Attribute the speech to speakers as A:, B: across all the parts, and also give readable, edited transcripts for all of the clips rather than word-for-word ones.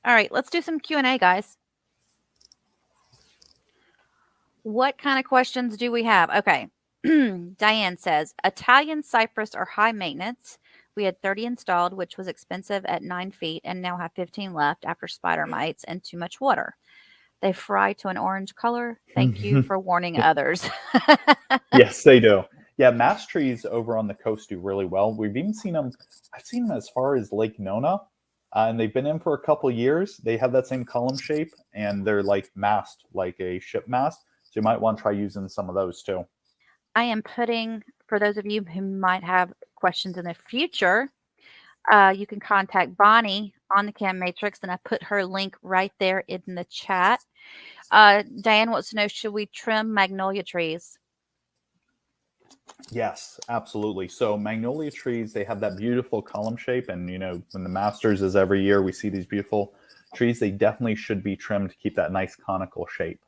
A: All right, let's do some Q&A, guys. What kind of questions do we have? Okay. Diane says, Italian cypress are high maintenance. We had 30 installed, which was expensive at 9 feet, and now have 15 left after spider mites and too much water. They fry to an orange color. Thank you for warning others.
B: Yes, they do. Yeah, mass trees over on the coast do really well. We've even seen them. I've seen them as far as Lake Nona, and they've been in for a couple years. They have that same column shape, and they're like massed, like a ship mast. So you might want to try using some of those too.
A: I am putting, for those of you who might have questions in the future, you can contact Bonnie on the Cam Matrix, and I put her link right there in the chat. Diane wants to know, should we trim magnolia trees?
B: Yes, absolutely. So magnolia trees, they have that beautiful column shape, and when the Masters is every year, we see these beautiful trees. They definitely should be trimmed to keep that nice conical shape.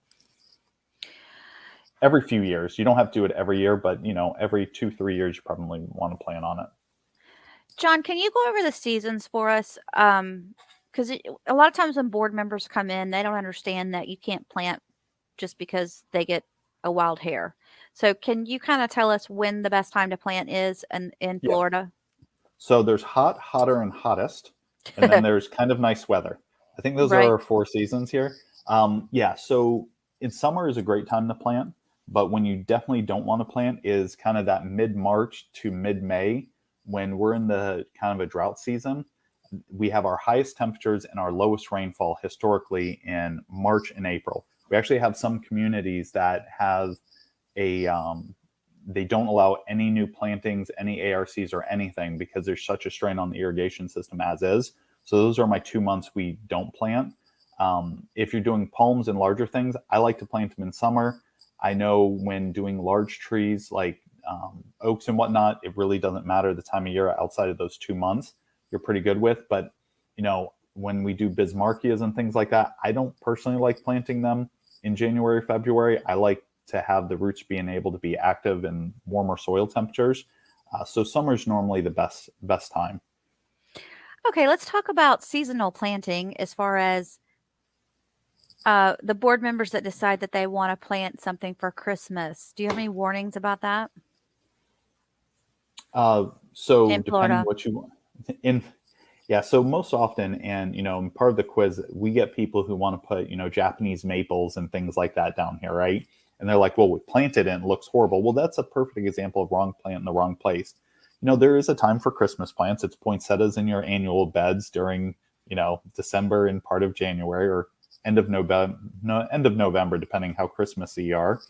B: Every few years, you don't have to do it every year, but every 2-3 years, you probably want to plan on it.
A: John, can you go over the seasons for us? Because a lot of times when board members come in, they don't understand that you can't plant just because they get a wild hair. So can you kind of tell us when the best time to plant is in Florida?
B: So there's hot, hotter, and hottest, and then there's kind of nice weather. I think those are our 4 seasons here. So in summer is a great time to plant, but when you definitely don't want to plant is kind of that mid-March to mid-May, when we're in the kind of a drought season. We have our highest temperatures and our lowest rainfall historically in March and April. We actually have some communities that have they don't allow any new plantings, any ARCs or anything, because there's such a strain on the irrigation system as is. So those are my 2 months we don't plant. If you're doing palms and larger things, I like to plant them in summer. I know when doing large trees like oaks and whatnot, it really doesn't matter the time of year outside of those 2 months. You're pretty good with. But when we do Bismarckias and things like that, I don't personally like planting them in January, February. I like to have the roots being able to be active in warmer soil temperatures. So summer is normally the best time.
A: Okay, let's talk about seasonal planting as far as the board members that decide that they want to plant something for Christmas. Do you have any warnings about that?
B: So
A: in
B: depending
A: Florida.
B: what you want. So most often, and part of the quiz, we get people who want to put Japanese maples and things like that down here, right? And they're like, well, we planted it and it looks horrible. Well, that's a perfect example of wrong plant in the wrong place. There is a time for Christmas plants. It's poinsettias in your annual beds during December and part of January, or end of November, depending how Christmassy you are.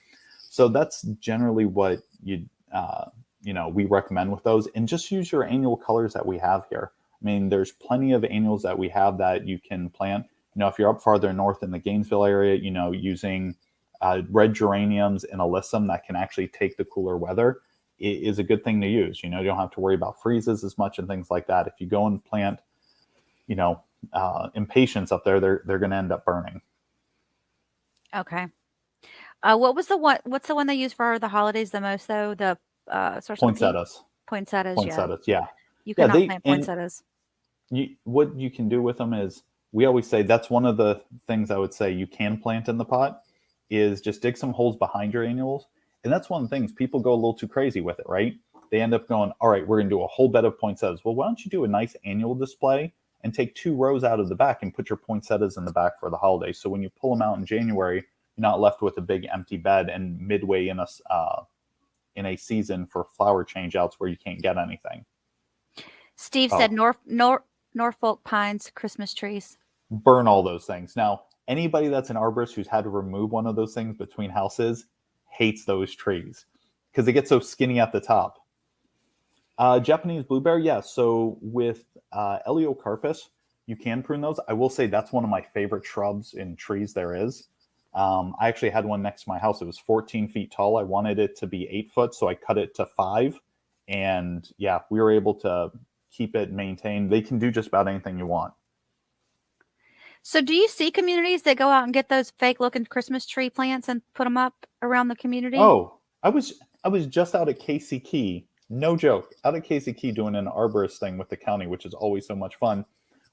B: So that's generally what we recommend with those, and just use your annual colors that we have here. I mean, there's plenty of annuals that we have that you can plant. If you're up farther north in the Gainesville area, using red geraniums and alyssum that can actually take the cooler weather is a good thing to use. You don't have to worry about freezes as much and things like that. If you go and plant, impatiens up there, they're going to end up burning.
A: Okay. What's the one they use for the holidays the most though? The
B: Poinsettias.
A: Poinsettias,
B: yeah.
A: You cannot plant poinsettias.
B: What you can do with them is, we always say that's one of the things I would say you can plant in the pot, is just dig some holes behind your annuals. And that's one of the things, people go a little too crazy with it, right? They end up going, all right, we're going to do a whole bed of poinsettias. Well, why don't you do a nice annual display and take 2 rows out of the back and put your poinsettias in the back for the holidays. So when you pull them out in January, you're not left with a big empty bed and midway in a season for flower change outs where you can't get anything.
A: Steve said Norfolk pines, Christmas trees.
B: Burn all those things. Now, anybody that's an arborist who's had to remove one of those things between houses hates those trees because they get so skinny at the top. Japanese blueberry, yeah. So with Eliocarpus, you can prune those. I will say that's one of my favorite shrubs and trees there is. I actually had one next to my house. It was 14 feet tall. I wanted it to be 8 foot, so I cut it to 5. And yeah, we were able to keep it maintained. They can do just about anything you want.
A: So do you see communities that go out and get those fake looking Christmas tree plants and put them up around the community?
B: Oh, I was just out at Casey Key. No joke. Out at Casey Key doing an arborist thing with the county, which is always so much fun.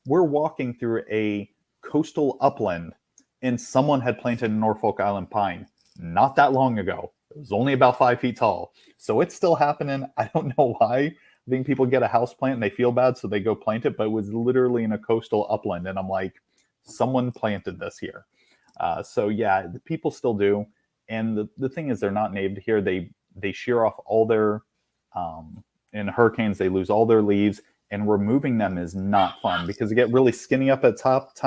B: We're walking through a coastal upland, and someone had planted a Norfolk Island pine not that long ago. It was only about 5 feet tall. So it's still happening. I don't know why. I think people get a house plant and they feel bad, so they go plant it, but it was literally in a coastal upland. And I'm like, someone planted this here. So yeah, the people still do. And the thing is, they're not native here. They shear off all their, in hurricanes, they lose all their leaves, and removing them is not fun because they get really skinny up at top.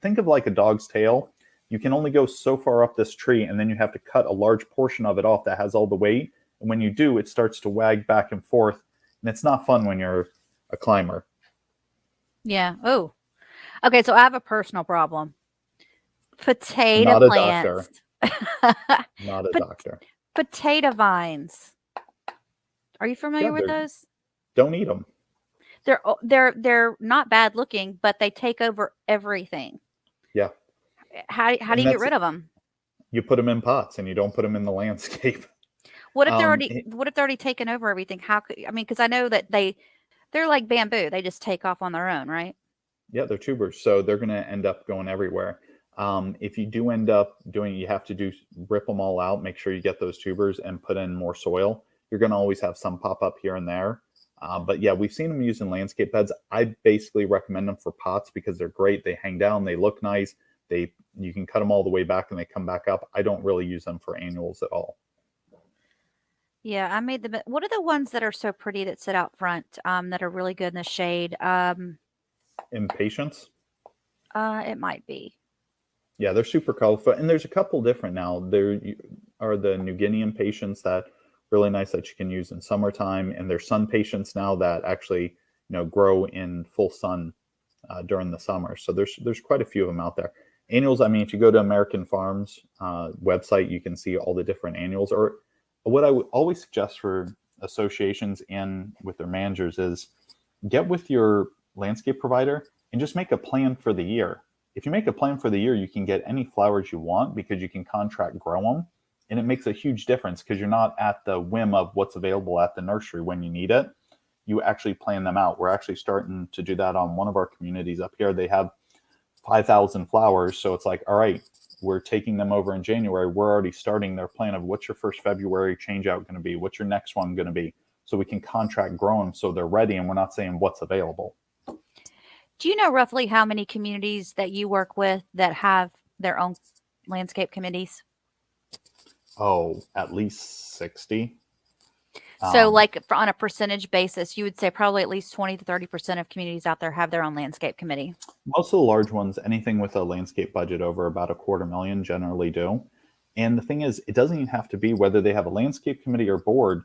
B: Think of like a dog's tail. You can only go so far up this tree, and then you have to cut a large portion of it off that has all the weight. And when you do, it starts to wag back and forth, and it's not fun when you're a climber.
A: Yeah. Oh, okay. So I have a personal problem. Potato
B: Not a
A: plants.
B: Not a doctor.
A: Potato vines. Are you familiar with those?
B: Don't eat them.
A: They're not bad looking, but they take over everything.
B: Yeah.
A: How do you get rid of them?
B: You put them in pots, and you don't put them in the landscape.
A: What if they're already taken over everything? Because I know that they're like bamboo. They just take off on their own, right?
B: Yeah, they're tubers, so they're going to end up going everywhere. If you do end up doing, you have to rip them all out, make sure you get those tubers and put in more soil. You're going to always have some pop up here and there. But yeah, we've seen them used in landscape beds. I basically recommend them for pots because they're great. They hang down, they look nice. You can cut them all the way back and they come back up. I don't really use them for annuals at all.
A: Yeah, I made them. What are the ones that are so pretty that sit out front, that are really good in the shade?
B: Impatience?
A: It might be.
B: Yeah, they're super colorful. And there's a couple different now. There are the New Guinea impatiens that really nice that you can use in summertime. And there's sun patients now that actually, grow in full sun during the summer. So there's quite a few of them out there. Annuals, if you go to American Farms website, you can see all the different annuals. Or what I would always suggest for associations and with their managers is get with your landscape provider and just make a plan for the year. If you make a plan for the year, you can get any flowers you want because you can contract grow them. And it makes a huge difference because you're not at the whim of what's available at the nursery when you need it. You actually plan them out. We're actually starting to do that on one of our communities up here. They have 5,000 flowers. So it's like, all right, we're taking them over in January. We're already starting their plan of what's your first February change out going to be? What's your next one going to be? So we can contract grow them so they're ready and we're not saying what's available.
A: Do you know roughly how many communities that you work with that have their own landscape committees?
B: Oh, at least 60.
A: So on a percentage basis, you would say probably at least 20 to 30% of communities out there have their own landscape committee.
B: Most of the large ones, anything with a landscape budget over about $250,000 generally do. And the thing is, it doesn't even have to be whether they have a landscape committee or board.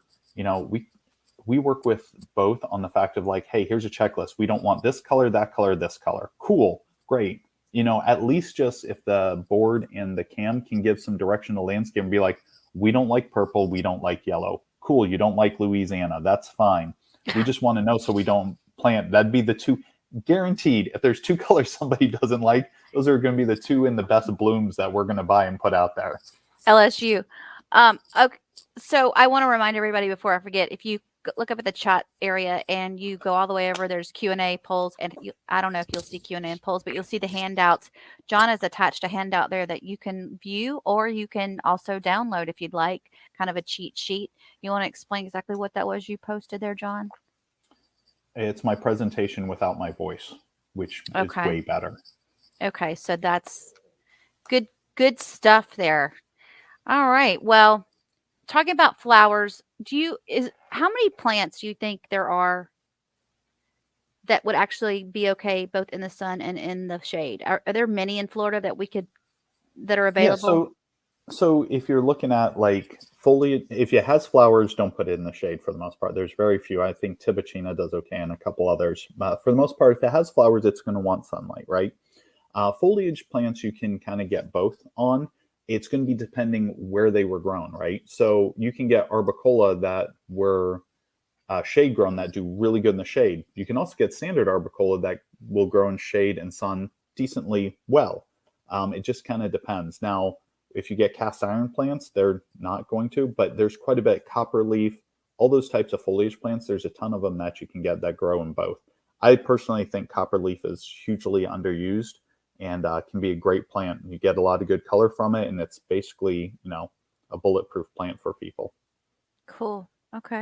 B: We work with both on the fact of like, hey, here's a checklist. We don't want this color, that color, this color. Cool, great. At least just if the board and the CAM can give some direction to landscape and be like, we don't like purple, we don't like yellow. Cool, you don't like Louisiana, that's fine. We just want to know so we don't plant. That'd be the two, guaranteed. If there's two colors somebody doesn't like, those are going to be the two in the best blooms that we're going to buy and put out there.
A: LSU. Okay, so I want to remind everybody before I forget, if you look up at the chat area and you go all the way over, there's Q&A polls, and I don't know if you'll see Q&A and polls, but you'll see the handouts. John has attached a handout there that you can view, or you can also download if you'd like, kind of a cheat sheet. You want to explain exactly what that was you posted there, John?
B: It's my presentation without my voice, which is way better.
A: Okay, so that's good stuff there. All right, well, talking about flowers, how many plants do you think there are that would actually be okay both in the sun and in the shade? Are there many in Florida that are available?
B: Yeah, so if you're looking at like foliage, if it has flowers, don't put it in the shade for the most part. There's very few. I think Tibicina does okay and a couple others. But for the most part, if it has flowers, it's going to want sunlight, right? Foliage plants, you can kind of get both on. It's going to be depending where they were grown, right? So you can get arbicola that were shade grown that do really good in the shade. You can also get standard arbicola that will grow in shade and sun decently well. It just kind of depends. Now, if you get cast iron plants, they're not going to, but there's quite a bit. Copper leaf, all those types of foliage plants, there's a ton of them that you can get that grow in both. I personally think copper leaf is hugely underused and can be a great plant. You get a lot of good color from it, and it's basically, a bulletproof plant for people.
A: Cool. Okay.